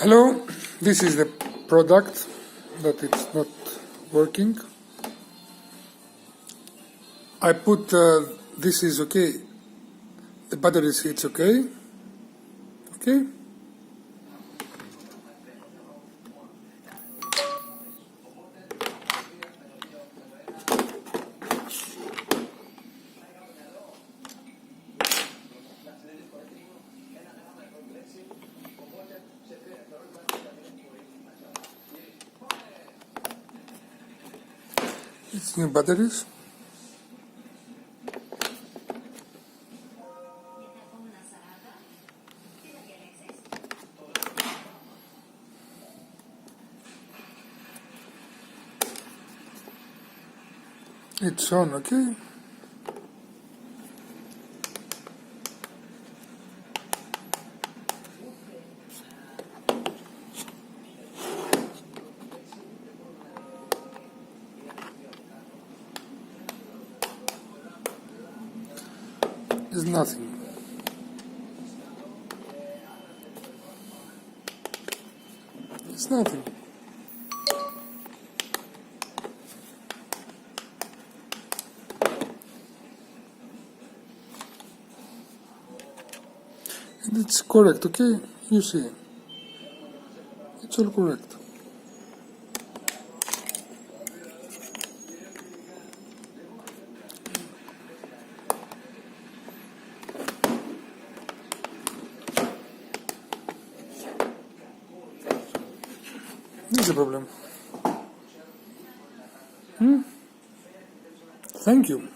Hello, this is the product that it's not working. I put this is okay, the battery it's okay, okay. It's new batteries. It's on, okay. It's nothing. It's nothing. And it's correct, okay? You see. It's all correct. This is the problem. Thank you.